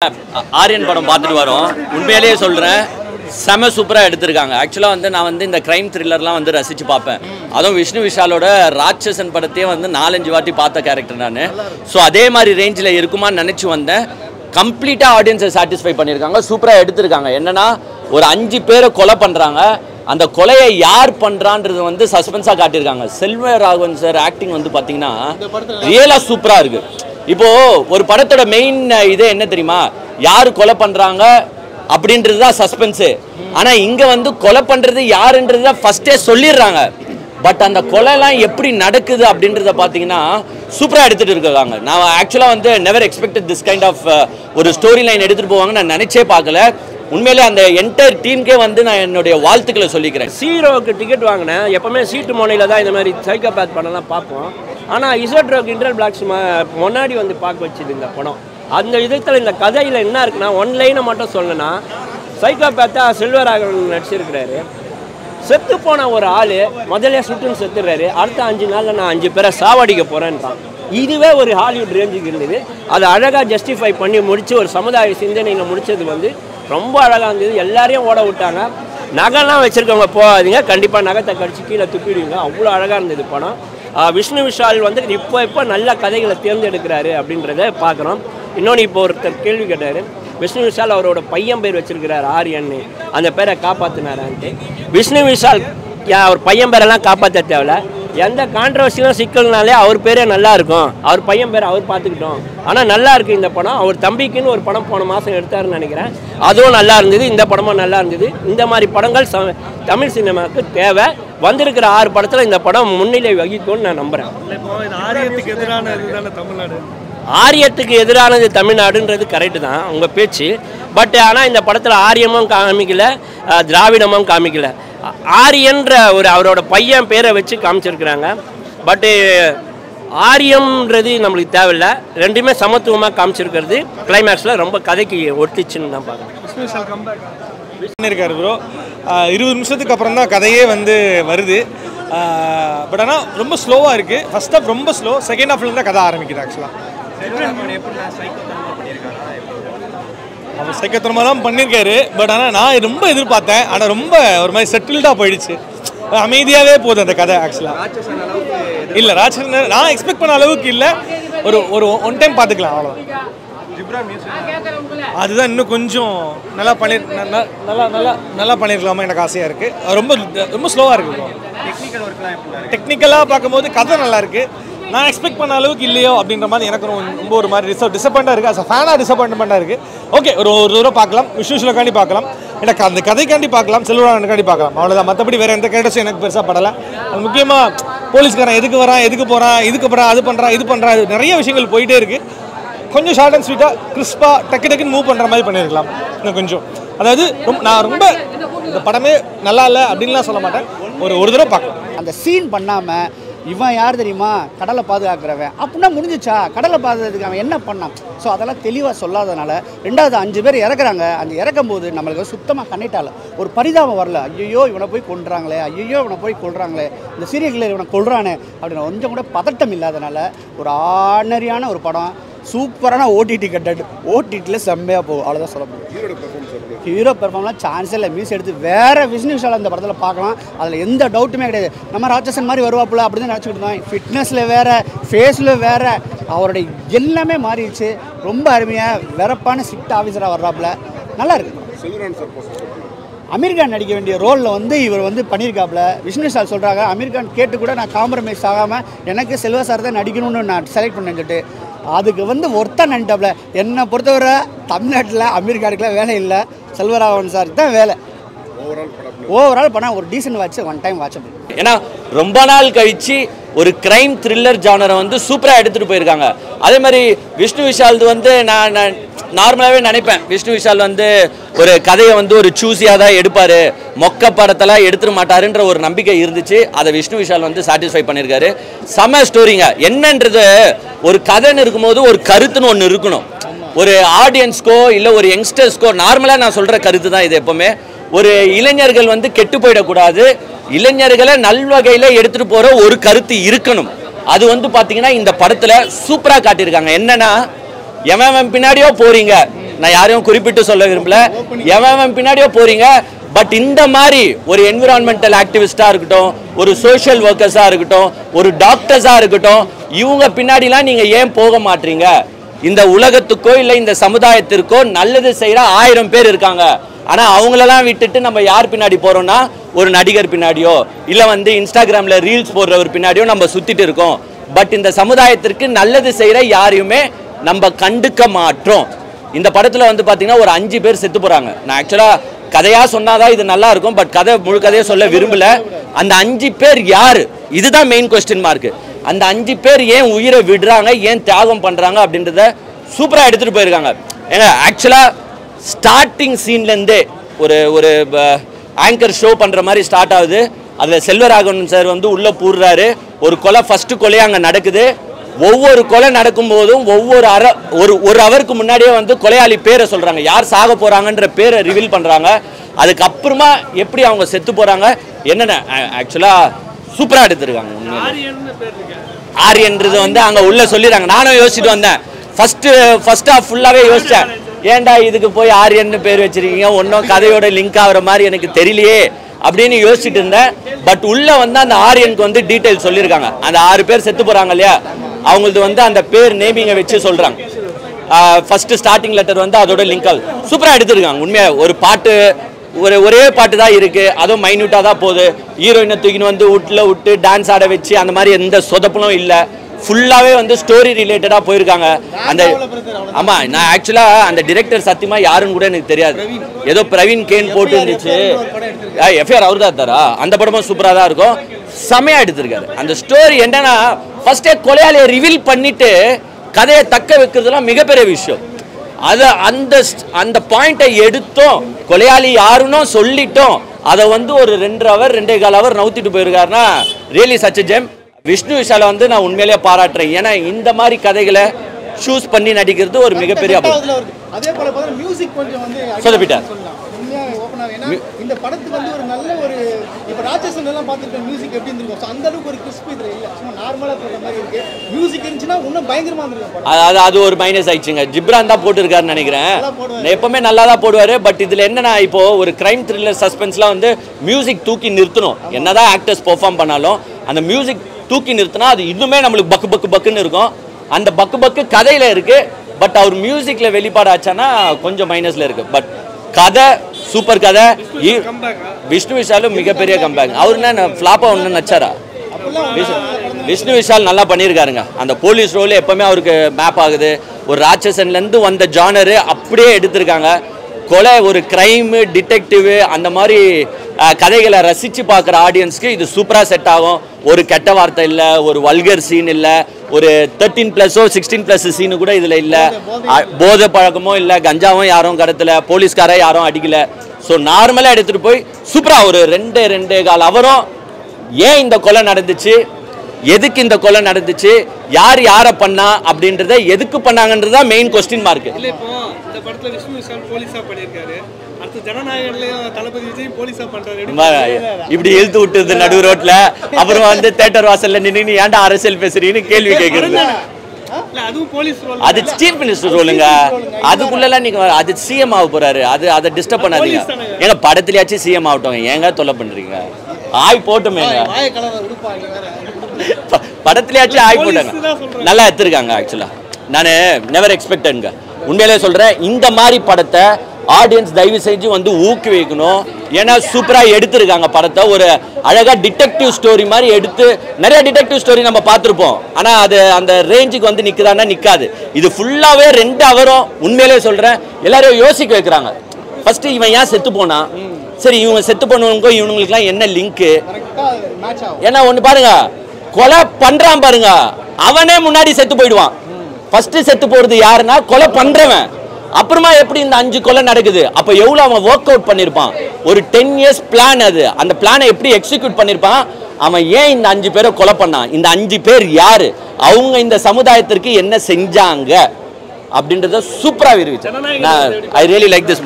ஆரியன் படம் பார்த்துட்டு வரோம். உண்மையிலேயே சொல்கிறேன், செம சூப்பராக எடுத்திருக்காங்க. ஆக்சுவலாக வந்து நான் வந்து இந்த க்ரைம் த்ரில்லர்லாம் வந்து ரசித்து பார்ப்பேன். அதுவும் விஷ்ணு விஷாலோட ராட்சசன் படத்தையே வந்து 4-5 வாட்டி பார்த்த கேரக்டர் நான். ஸோ அதே மாதிரி ரேஞ்சில் இருக்குமான்னு நினச்சி வந்தேன். கம்ப்ளீட்டாக ஆடியன்ஸை சாட்டிஸ்ஃபை பண்ணியிருக்காங்க. சூப்பராக எடுத்திருக்காங்க. என்னென்னா ஒரு 5 பேரை கொலை பண்ணுறாங்க. அந்த கொலையை யார் பண்ணுறான்றது வந்து சஸ்பென்ஸாக காட்டியிருக்காங்க. செல்வராகவன் சார் ஆக்டிங் வந்து பார்த்தீங்கன்னா ரியலாக சூப்பராக இருக்குது. இப்போது ஒரு படத்தோட மெயின் இதே என்ன தெரியுமா, யார் கொலை பண்ணுறாங்க அப்படின்றது தான் சஸ்பென்ஸு. ஆனால் இங்கே வந்து கொலை பண்ணுறது யாருன்றது தான் ஃபஸ்ட்டே சொல்லிடுறாங்க. பட் அந்த கொலைலாம் எப்படி நடக்குது அப்படின்றத பார்த்தீங்கன்னா சூப்பராக எடுத்துகிட்டு இருக்காங்க. நான் ஆக்சுவலாக வந்து never expected this kind of ஒரு ஸ்டோரி லைன் எடுத்துகிட்டு போவாங்கன்னு நான் நினச்சே பார்க்கல. உண்மையிலே அந்த என்டையர் டீமுக்கே வந்து நான் என்னுடைய வாழ்த்துக்களை சொல்லிக்கிறேன். ஹீரோவுக்கு டிக்கெட் வாங்கினேன். எப்போவுமே சீட்டு மோனையில் தான் இந்த மாதிரி சைக்கோபேத் படம்லாம் பார்ப்போம். ஆனால் இசோட்ரோக்கு இன்டர் பிளாக்ஸ் முன்னாடி வந்து பார்க்க வச்சுது இந்த படம். அந்த விதத்தில் இந்த கதையில் என்ன இருக்குன்னா, ஒன் லைனை மட்டும் சொல்லணும்னா, சைக்கோபேத்தாக செல்வராகவன் நடிச்சிருக்கிறாரு. செத்து போன ஒரு ஆள் முதல்ல சுட்டுன்னு செத்துடுறாரு. அடுத்த 5 நாளில் நான் 5 பேரை சாவடிக்க போகிறேன்ட்டான். இதுவே ஒரு ஹாலிவுட் ரேஞ்சுக்கு இருந்தது. அதை அழகாக ஜஸ்டிஃபை பண்ணி முடித்து ஒரு சமுதாய சிந்தனையில் முடித்தது வந்து ரொம்ப அழகாக இருந்தது. எல்லாரையும் ஓட விட்டாங்க. நகைலாம் வச்சுருக்கவங்க போகாதீங்க, கண்டிப்பாக நகத்தை கடிச்சு கீழே துப்பிடுவீங்க. அவ்வளோ அழகாக இருந்தது படம். விஷ்ணு விஷால் வந்து இப்போ நல்ல கதைகளை தேர்ந்தெடுக்கிறாரு அப்படின்றத பார்க்குறோம். இன்னொன்று இப்போ ஒருத்தர் கேள்வி கேட்டார், விஷ்ணு விஷால் அவரோட பையன் பேர் வச்சிருக்கிறார் ஆரியன்னு, அந்த பேரை காப்பாற்றினாரான்ட்டு. விஷ்ணு விஷால் அவர் பையன் பேரெல்லாம் காப்பாற்ற தேவையில்ல. எந்த கான்ட்ரவர்சியும் சிக்கல்னாலே அவர் பேரே நல்லா இருக்கும். அவர் பையன் பேரை அவர் பார்த்துக்கிட்டோம். ஆனால் நல்லா இருக்குது இந்த படம். அவர் தம்பிக்குன்னு ஒரு படம் போன மாதம் எடுத்தாருன்னு நினைக்கிறேன். அதுவும் நல்லா இருந்தது. இந்த படமும் நல்லா இருந்தது. இந்த மாதிரி படங்கள் தமிழ் சினிமாவுக்கு தேவை. வந்திருக்கிற 6 படத்தில் இந்த படம் முன்னிலை வகிக்கும்னு நான் நம்புகிறேன். ஆரியத்துக்கு எதிரானது தமிழ்நாடுன்றது கரெக்டு தான் உங்கள் பேச்சு. பட் ஆனால் இந்த படத்தில் ஆரியமும் காமிக்கல, திராவிடமும் காமிக்கல. ஆரியன்ற ஒரு அவரோட பையன் பேரை வச்சு காமிச்சிருக்கிறாங்க. பட்டு ஆரியம்ன்றது நம்மளுக்கு தேவையில்லை. ரெண்டுமே சமத்துவமாக காமிச்சிருக்கிறது கிளைமேக்ஸில் ரொம்ப கதைக்கு ஒட்டிச்சுன்னு நான் பார்க்குறேன். இருக்காரு ப்ரோ. 20 நிமிஷத்துக்கு அப்புறம் தான் கதையே வந்து வருது. பட் ஆனால் ரொம்ப ஸ்லோவாக இருக்குது. ஃபர்ஸ்ட் ஹாஃப் ரொம்ப ஸ்லோ, செகண்ட் ஹாஃப்ல தான் கதை ஆரம்பிக்குது. ஆக்சுவலாக அவர் சைக்கத்தனமாக தான் பண்ணியிருக்காரு. பட் ஆனால் நான் ரொம்ப எதிர்பார்த்தேன். ஆனால் ரொம்ப ஒரு மாதிரி செட்டில்டாக போயிடுச்சு. அமைதியாகவே போகுது அந்த கதை. ஆக்சுவலாக இல்லை, ராட்சசன் நான் எக்ஸ்பெக்ட் பண்ண அளவுக்கு இல்லை. ஒரு ஒன் டைம் பார்த்துக்கலாம், அவ்வளோ. அதுதான் இன்னும் கொஞ்சம் நல்லா பண்ணியிருக்கலாமா எனக்கு ஆசையாக இருக்குது. ரொம்ப ஸ்லோவாக இருக்குது. டெக்னிக்கலாக பார்க்கும்போது கதை நல்லா இருக்குது. நான் எக்ஸ்பெக்ட் பண்ண அளவுக்கு இல்லையோ அப்படின்ற மாதிரி எனக்கு ரொம்ப ஒரு மாதிரி டிசப்பாயிண்டாக இருக்குது. அஸ் அ ஃபேனாக டிசப்பாயின்மெண்ட்டாக இருக்குது. ஓகே, ஒரு தூரம் பார்க்கலாம், விஷ்ணுஷுலக்காண்டி பார்க்கலாம், எனக்கு அந்த கதைக்காண்டி பார்க்கலாம், செல்வராகவனுக்காண்டி பார்க்கலாம், அவ்வளோதான். மற்றபடி வேறு எந்த கேரக்டர்ஸும் எனக்கு பெருசாக படலை. அது முக்கியமாக போலீஸ்காரன் எதுக்கு வரான், எதுக்கு போகிறான், இதுக்கு அப்புறம் அது பண்ணுறான், இது பண்ணுறான், இது நிறைய விஷயங்கள் போயிட்டே இருக்குது. கொஞ்சம் ஷார்ட் அண்ட் ஸ்வீட்டாக கிறிஸ்பாக டக்குன்னு மூவ் பண்ணுற மாதிரி பண்ணியிருக்கலாம் இன்னும் கொஞ்சம். அதாவது நான் ரொம்ப இந்த படமே நல்லா இல்லை அப்படின்லாம் சொல்ல மாட்டேன். ஒரு தடவை பார்க்கலாம். அந்த சீன் பண்ணாமல் இவன் யார் தெரியுமா, கடலை பாதுகாக்கிறவன் அப்படின்னா முடிஞ்சிச்சா, கடலை பாதுகாத்துக்கு அவன் என்ன பண்ணான். ஸோ அதெல்லாம் தெளிவாக சொல்லாதனால 2வது 5 பேர் இறக்குறாங்க. அந்த இறக்கும் போது நம்மளுக்கு சுத்தமாக கனெக்டாகல, ஒரு பரிதாபம் வரல. ஐயோ இவனை போய் கொள்றாங்களே, ஐயோ இவனை போய் கொள்றாங்களே, இந்த சீரியல் கில்லர் இவனை கொள்றானே அப்படின்னு கொஞ்சம் கூட பதட்டம் இல்லாதனால ஒரு ஆர்டினரியான ஒரு படம். சூப்பரான ஓடிடி கண்டென்ட், ஓடிடியில் செம்மையாக போகும், அவ்வளோதான் சொல்ல முடியும். ஹீரோ பெர்ஃபார்ம்லாம் சான்ஸே இல்லை. மியூஸ் எடுத்து வேறு விஷ்ணு விஷால் அந்த படத்தில் பார்க்கலாம். அதில் எந்த டவுட்டுமே கிடையாது. நம்ம ராட்சசன் மாதிரி வருவாப்புல அப்படின்னு நினச்சிக்கிட்டு இருந்தோம். ஃபிட்னஸில் வேறு, ஃபேஸில் வேறு, அவருடைய எல்லாமே மாறிடுச்சு. ரொம்ப அருமையாக வெறப்பான ஸ்ட்ரிக்ட் ஆஃபீஸராக வர்றாப்புல நல்லா இருக்குது. அமீர்கான் நடிக்க வேண்டிய ரோலில் வந்து இவர் வந்து பண்ணியிருக்காப்புல. விஷ்ணு விஷால் சொல்கிறாங்க, அமீர்கான் கேட்டு கூட நான் காம்ப்ரமைஸ் ஆகாமல் எனக்கு செல்வா சார் தான் நடிக்கணும்னு நான் செலக்ட் பண்ணேன்னு சொல்லிட்டு அதுக்கு வந்து ஒருத்தான் நினைட்டாப்புல. என்னை பொறுத்தவரை தமிழ்நாட்டில் அமீர்கானுக்குலாம் வேலை இல்லை, செல்வராகவன் சார் தான் வேலை. ஓவரால் படம் ஒரு decent watch, one time watchable. ஏன்னா ரொம்ப நாள் கழிச்சு ஒரு கிரைம் த்ரில்லர் ஜானரை வந்து சூப்பராக எடுத்துகிட்டு போயிருக்காங்க. அதே மாதிரி விஷ்ணு விஷால் வந்து நான் நார்மலாகவே நினைப்பேன், விஷ்ணு விஷால் வந்து ஒரு கதையை வந்து ஒரு சூஸியாக தான் எடுப்பார், மொக்க படத்தெல்லாம் எடுத்துட மாட்டாருன்ற ஒரு நம்பிக்கை இருந்துச்சு. அதை விஷ்ணு விஷால் வந்து சாட்டிஸ்ஃபை பண்ணியிருக்காரு. செம ஸ்டோரிங்க. என்னன்றது ஒரு கதைன்னு இருக்கும்போது ஒரு கருத்துன்னு ஒன்று இருக்கணும். ஒரு ஆடியன்ஸ்க்கோ இல்லை ஒரு யங்ஸ்டர்ஸ்க்கோ நார்மலாக நான் சொல்கிற கருத்து தான் இது. எப்போவுமே ஒரு இளைஞர்கள் வந்து கெட்டு போயிடக்கூடாது, இளைஞர்களை நல்வகையில் எடுத்துகிட்டு போகிற ஒரு கருத்து இருக்கணும். அது வந்து பார்த்தீங்கன்னா இந்த படத்தில் சூப்பராக காட்டியிருக்காங்க. என்னன்னா எவன் பின்னாடியோ போறீங்க, நான் யாரையும் குறிப்பிட்டு சொல்ல விரும்பல, எவன் பின்னாடியோ போறீங்க. பட் இந்த மாதிரி ஒரு என்விரான்மெண்டல் ஆக்டிவிஸ்டா இருக்கட்டும், ஒரு சோஷியல் ஒர்க்கர்ஸா இருக்கட்டும், ஒரு டாக்டர்ஸா இருக்கட்டும், இவங்க பின்னாடிலாம் நீங்க ஏன் போக மாட்டீங்க? இந்த உலகத்துக்கோ இல்லை இந்த சமுதாயத்திற்கோ நல்லது செய்யற 1000 பேர் இருக்காங்க. ஆனா அவங்களெல்லாம் விட்டுட்டு நம்ம யார் பின்னாடி போறோம்னா ஒரு நடிகர் பின்னாடியோ இல்லை வந்து இன்ஸ்டாகிராம்ல ரீல்ஸ் போடுறவர் பின்னாடியோ நம்ம சுத்திட்டு இருக்கோம். பட் இந்த சமுதாயத்திற்கு நல்லது செய்யற யாரையுமே நம்ம கண்டுக்க மாட்டோம். இந்த படத்துல வந்து பாத்தீங்கன்னா ஒரு 5 பேர் செத்து போறாங்க. நான் ஆக்சுவலா கதையா சொன்னாதான் இது நல்லா இருக்கும், பட் முழு கதையை சொல்ல விரும்பல. அந்த 5 பேர் யாரு, இதுதான் மெயின் கொஸ்டின் மார்க். அந்த 5 பேர் ஏன் உயிரை விடுறாங்க, ஏன் தியாகம் பண்றாங்க அப்படின்றத சூப்பரா எடுத்துட்டு போயிருக்காங்க. ஏன்னா ஆக்சுவலா ஸ்டார்டிங் சீன்ல இருந்தே ஒரு ஆங்கர் ஷோ பண்ற மாதிரி ஸ்டார்ட் ஆகுது. அதுல செல்வராகவன் சார் வந்து உள்ள பூர்றாரு. ஒரு கொலை, ஃபர்ஸ்ட் கொலையா அங்க நடக்குது. ஒவ்வொரு கொலை நடக்கும் போதும் ஒரு அவருக்கு முன்னாடியே வந்து கொலையாளி பேரை சொல்றாங்க, யார் சாக போறாங்கன்ற பேரை ரிவீல் பண்றாங்க. அதுக்கப்புறமா எப்படி அவங்க செத்து போறாங்க என்னென்ன ஆக்சுவலா சூப்பரா எடுத்திருக்காங்க. ஆரியன்றது வந்து அங்க உள்ள சொல்லிடுறாங்க. நானும் யோசிச்சுட்டு வந்தேன், ஃபர்ஸ்ட் ஹாஃப் ஃபுல்லாவே யோசிச்சேன், ஏன்டா இதுக்கு போய் ஆரியன்னு பேர் வச்சிருக்கீங்க, ஒன்றும் கதையோட லிங்க் ஆகிற மாதிரி எனக்கு தெரியலையே அப்படின்னு யோசிச்சுட்டு இருந்தேன். பட் உள்ள வந்து அந்த ஆரியனுக்கு வந்து டீட்டெயில் சொல்லியிருக்காங்க. அந்த 6 பேர் செத்து போறாங்க இல்லையா, அவங்களுக்கு வந்து அந்த பேர் நேமிங்கை வச்சு சொல்றாங்க. ஃபர்ஸ்ட் ஸ்டார்டிங் லெட்டர் வந்து அதோட லிங்க் ஆகுது. சூப்பரா எடுத்திருக்காங்க. உண்மையா ஒரு பாட்டு, ஒரே பாட்டு தான் இருக்கு, அதுவும் மைன்யூட்டா தான் போகுது. ஹீரோயினை தூக்கின்னு வந்து விட்டு டான்ஸ் ஆட வச்சு அந்த மாதிரி எந்த சொதப்பலும் இல்லை. ஃபுல்லாவே வந்து ஸ்டோரி ரிலேட்டடா போயிருக்காங்க. அந்த ஆமா, நான் ஆக்சுவலா அந்த டிரெக்டர் சத்தியமா யாருன்னு கூட எனக்கு தெரியாது. ஏதோ பிரவீன் கேன் போட்டு இருந்துச்சு. எஃப்ஐஆர் அவர் தான் தரா. அந்த படமும் சூப்பரா தான் இருக்கும், செமையா எடுத்திருக்காரு. அந்த ஸ்டோரி என்னன்னா ஃபர்ஸ்டே கொலையாளியை ரிவீல் பண்ணிட்டு கதையை தக்க வைக்கிறதுலாம் மிகப்பெரிய விஷயம். அதை அந்த பாயிண்டை எடுத்தோம், கொலையாளி யாருன்னு சொல்லிட்டோம், அதை வந்து ஒரு 2.5 ஹவர் நவுத்திட்டு போயிருக்காருன்னா really such a gem. Vishnu விஷாலை வந்து நான் உண்மையிலேயே பாராட்டுறேன். ஏன்னா இந்த மாதிரி கதைகளை சூஸ் பண்ணி நடிக்கிறது ஒரு மிகப்பெரிய சொதப்பிட்டார். இந்த படத்துக்கு வந்து ஒரு நல்ல ஒரு இப்ப ராட்சசன் எல்லாம் பார்த்துட்டு மியூசிக் எப்படி இருந்திருக்கும், அந்த அளவுக்கு ஒரு கிறிஸ்பி இதுல இல்ல, சும்மா நார்மலா போற மாதிரி இருக்கு. மியூசிக் இருந்துச்சுன்னா இன்னும் பயங்கரமா இருந்திருக்கும். அது ஒரு மைனஸ் ஆயிடுச்சுங்க. ஜிப்ரான் தான் போட்டுருக்காருன்னு நினைக்கிறேன். எப்பவுமே நல்லா தான் போடுவாரு. பட் இதுல என்னன்னா இப்போ ஒரு கிரைம் த்ரில்லர் சஸ்பென்ஸ்லாம் வந்து மியூசிக் தூக்கி நிறுத்தணும். என்னதான் ஆக்டர்ஸ் பெர்ஃபார்ம் பண்ணாலும் அந்த மியூசிக் தூக்கி நிறுத்தினா அது இன்னுமே நம்மளுக்கு பக்குன்னு இருக்கும். அந்த பக்கு கதையில இருக்கு. பட் அவர் மியூசிக்ல வெளிப்பாடாச்சானா கொஞ்சம் மைனஸ்ல இருக்கு. பட் கதை சூப்பர் கதை. விஷ்ணு விஷாலும் மிகப்பெரிய கம்பேக். அவர் என்ன ஃபிளாப்பா ஒன்று நச்சாரா? விஷ்ணு விஷால் நல்லா பண்ணியிருக்காருங்க. அந்த போலீஸ் ரோல் எப்பவுமே அவருக்கு மேப் ஆகுது. ஒரு ராட்சசன்லேருந்து வந்த ஜானரு அப்படியே எடுத்திருக்காங்க. கொலை, ஒரு கிரைமு, டிடெக்டிவ், அந்த மாதிரி கதைகளை ரசித்து பார்க்குற ஆடியன்ஸ்க்கு இது சூப்பராக செட் ஆகும். ஒரு கெட்ட வார்த்தை இல்லை, ஒரு வல்கர் சீன் இல்லை, ஒரு 13+ஓ 16+ சீனு கூட இதில் இல்லை. போதை பழக்கமோ இல்லை, கஞ்சாவும் யாரும் கடத்தலை, போலீஸ்காரை யாரும் அடிக்கலை. ஸோ நார்மலாக எடுத்துகிட்டு போய் சூப்பராக ஒரு 2.25 ஹவரும் ஏன் இந்த கொலை நடந்துச்சு, எதுக்கு இந்த கொலை நடந்துச்சு, யாரை பண்ணா அப்படின்றத, எதுக்கு பண்ணாங்கன்றதா மெயின் கொஸ்டின் மார்க். இந்த படத்துல விஷ்ணு விஷால் போலீஸா பண்ணிருக்காரு. அடுத்து ஜனநாயகன்லயும் தளபதி விஜய் போலீஸா பண்றாரு. இப்படி இழுத்து விட்டுது நடு ரோட்ல. அப்புறம் வந்து தியேட்டர் வாசல்ல நின்னு ஏன்டா அரசியல் பேசுறீன்னு கேள்வி கேட்கறது. அதுவும் போலீஸ் ரோல். அது சீஃப் மினிஸ்டர் ரோலுங்க. அதுக்குள்ளலாம் நீங்க அது சிஎம் ஆக போறாரு. அதை டிஸ்டர்ப் பண்ணாதீங்க. ஏங்க படத்துலயாச்சும் சிஎம் ஆகட்டும், ஏங்க தொல்லை பண்றீங்க? ஆய் போட்டுமேங்க, படத்துலயாச்சும் ஆய் போட்டாங்க. நல்லா எடுத்திருக்காங்க. ஆக்சுவலா நான் நெவர் எக்ஸ்பெக்டடுங்க. உண்மையிலே சொல்றேன், இந்த மாதிரி படத்தை ஆடியன்ஸ் தயவு செஞ்சு வந்து ஊக்குவிக்கணும். ஏன்னா சூப்பராக எடுத்திருக்காங்க படத்தை. ஒரு அழகாக டிடெக்டிவ் ஸ்டோரி மாதிரி எடுத்து, நிறைய டிடெக்டிவ் ஸ்டோரி நம்ம பார்த்துருப்போம். ஆனால் அது அந்த ரேஞ்சுக்கு வந்து நிற்குதான்னா நிற்காது. இது ஃபுல்லாகவே 2 ஹவரும் உண்மையிலே சொல்கிறேன் எல்லாரையும் யோசிக்க வைக்கிறாங்க. ஃபர்ஸ்ட் இவன் ஏன் செத்து போனா, சரி இவங்க செத்து போனவங்களுக்கும் இவங்களுக்குலாம் என்ன லிங்க்கு. ஏன்னா ஒன்று பாருங்க, கொலை பண்ணுறான் பாருங்க, அவனே முன்னாடி செத்து போயிடுவான். ஃபர்ஸ்ட் செத்து போறது யாருன்னா கொலை பண்றவன். அப்புறமா எப்படி இந்த 5 கொலை நடக்குது, அப்ப எவ்வளவு அவன் ஒர்க் அவுட் பண்ணிருப்பான். ஒரு 10 இயர்ஸ் பிளான். அது அந்த பிளானை எப்படி எக்ஸிக்யூட் பண்ணிருப்பான். அவன் ஏன் இந்த 5 பேரை கொலை பண்ணான், இந்த 5 பேர் யாரு, அவங்க இந்த சமுதாயத்திற்கு என்ன செஞ்சாங்க அப்படின்றத சூப்பரா விரிவிச்சு. I really like this.